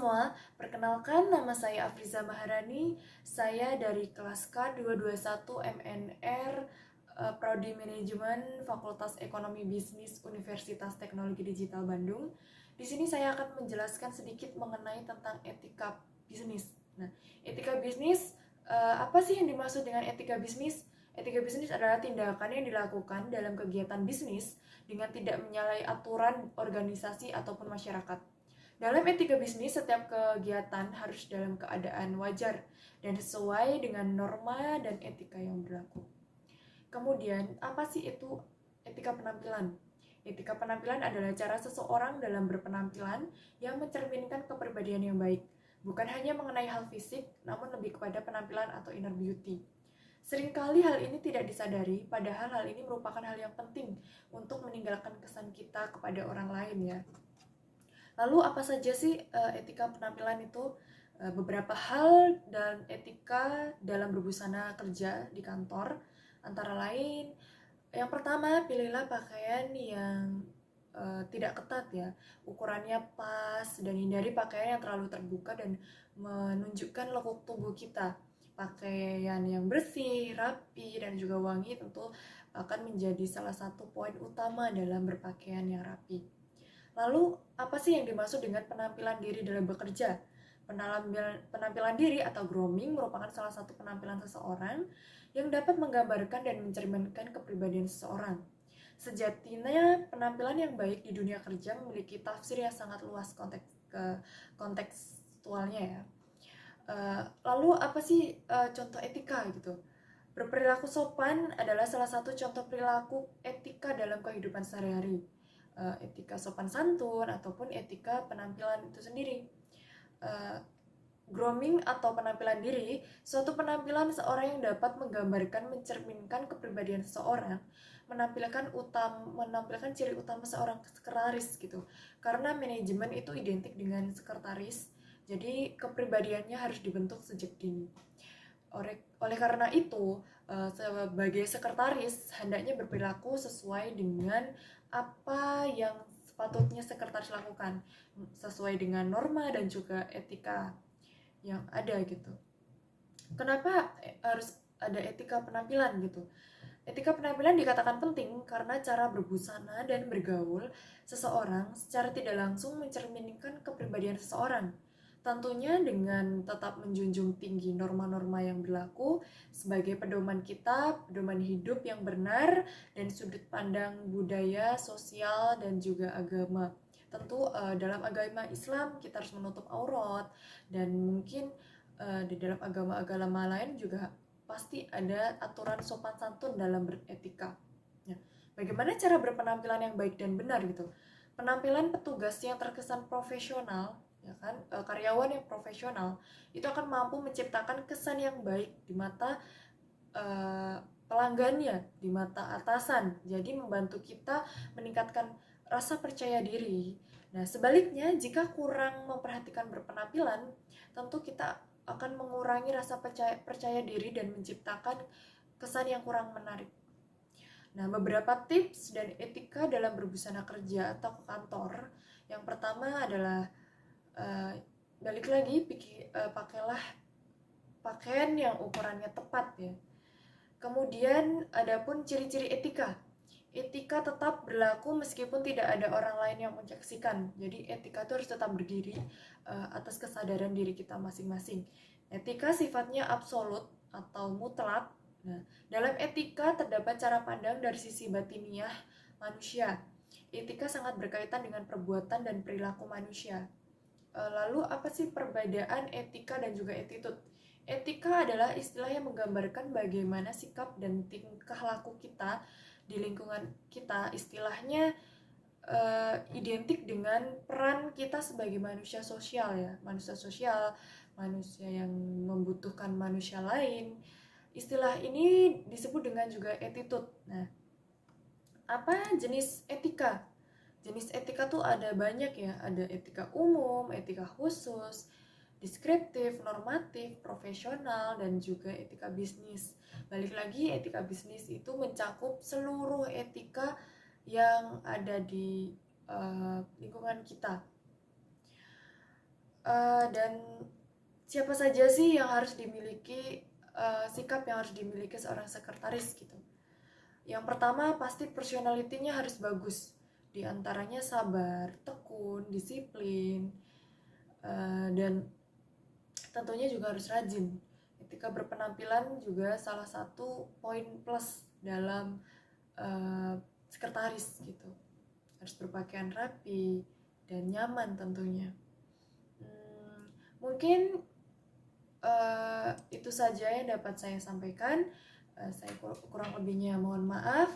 semua, perkenalkan nama saya Afriza Maharani. Saya dari kelas K221 MNR Prodi Manajemen Fakultas Ekonomi Bisnis Universitas Teknologi Digital Bandung. Di sini saya akan menjelaskan sedikit mengenai tentang etika bisnis. Nah, etika bisnis, apa sih yang dimaksud dengan etika bisnis? Etika bisnis adalah tindakan yang dilakukan dalam kegiatan bisnis dengan tidak menyalahi aturan organisasi ataupun masyarakat. Dalam etika bisnis, setiap kegiatan harus dalam keadaan wajar dan sesuai dengan norma dan etika yang berlaku. Kemudian, apa sih itu etika penampilan? Etika penampilan adalah cara seseorang dalam berpenampilan yang mencerminkan kepribadian yang baik, bukan hanya mengenai hal fisik, namun lebih kepada penampilan atau inner beauty. Seringkali hal ini tidak disadari, padahal hal ini merupakan hal yang penting untuk meninggalkan kesan kita kepada orang lain ya. Lalu apa saja sih etika penampilan itu? Beberapa hal dan etika dalam berbusana kerja di kantor, antara lain, yang pertama, pilihlah pakaian yang tidak ketat ya, ukurannya pas, dan hindari pakaian yang terlalu terbuka dan menunjukkan lekuk tubuh kita. Pakaian yang bersih, rapi, dan juga wangi tentu akan menjadi salah satu poin utama dalam berpakaian yang rapi. Lalu, apa sih yang dimaksud dengan penampilan diri dalam bekerja? Penampilan diri atau grooming merupakan salah satu penampilan seseorang yang dapat menggambarkan dan mencerminkan kepribadian seseorang. Sejatinya, penampilan yang baik di dunia kerja memiliki tafsir yang sangat luas kontekstualnya ya. Lalu, apa sih contoh etika gitu? Berperilaku sopan adalah salah satu contoh perilaku etika dalam kehidupan sehari-hari. Etika sopan santun ataupun etika penampilan itu sendiri. Grooming atau penampilan diri, suatu penampilan seorang yang dapat menggambarkan, mencerminkan kepribadian seseorang, menampilkan ciri utama seorang sekretaris gitu. Karena manajemen itu identik dengan sekretaris, jadi kepribadiannya harus dibentuk sejak dini. Oleh karena itu, sebagai sekretaris hendaknya berperilaku sesuai dengan apa yang sepatutnya sekretaris lakukan, sesuai dengan norma dan juga etika yang ada gitu. Kenapa harus ada etika penampilan gitu? Etika penampilan dikatakan penting karena cara berbusana dan bergaul seseorang secara tidak langsung mencerminkan kepribadian seseorang. Tentunya dengan tetap menjunjung tinggi norma-norma yang berlaku sebagai pedoman kita, pedoman hidup yang benar, dan sudut pandang budaya, sosial, dan juga agama. Tentu dalam agama Islam kita harus menutup aurat, dan mungkin di dalam agama-agama lain juga pasti ada aturan sopan santun dalam beretika. Ya. Bagaimana cara berpenampilan yang baik dan benar gitu? Penampilan petugas yang terkesan profesional, ya kan, karyawan yang profesional itu akan mampu menciptakan kesan yang baik di mata pelanggannya, di mata atasan. Jadi membantu kita meningkatkan rasa percaya diri. Nah, sebaliknya jika kurang memperhatikan berpenampilan, tentu kita akan mengurangi rasa percaya diri dan menciptakan kesan yang kurang menarik. Nah, beberapa tips dan etika dalam berbusana kerja atau ke kantor. Yang pertama adalah balik lagi, pakailah pakaian yang ukurannya tepat ya. Kemudian adapun ciri-ciri etika. Etika tetap berlaku meskipun tidak ada orang lain yang menyaksikan. Jadi etika itu harus tetap berdiri atas kesadaran diri kita masing-masing. Etika sifatnya absolut atau mutlak. Nah, dalam etika terdapat cara pandang dari sisi batiniah manusia. Etika sangat berkaitan dengan perbuatan dan perilaku manusia. Lalu apa sih perbedaan etika dan juga attitude? Etika adalah istilah yang menggambarkan bagaimana sikap dan tingkah laku kita di lingkungan kita. Istilahnya identik dengan peran kita sebagai manusia sosial ya. Manusia sosial, manusia yang membutuhkan manusia lain. Istilah ini disebut dengan juga attitude. Nah, apa jenis etika? Jenis etika tuh ada banyak ya, ada etika umum, etika khusus, deskriptif, normatif, profesional, dan juga etika bisnis. Balik lagi, etika bisnis itu mencakup seluruh etika yang ada di lingkungan kita. Dan siapa saja sih yang harus dimiliki, sikap yang harus dimiliki seorang sekretaris gitu. Yang pertama pasti personality-nya harus bagus. Di antaranya sabar, tekun, disiplin, dan tentunya juga harus rajin. Ketika berpenampilan juga salah satu poin plus dalam sekretaris gitu. Harus berpakaian rapi dan nyaman tentunya. Mungkin itu saja yang dapat saya sampaikan. Saya kurang lebihnya mohon maaf.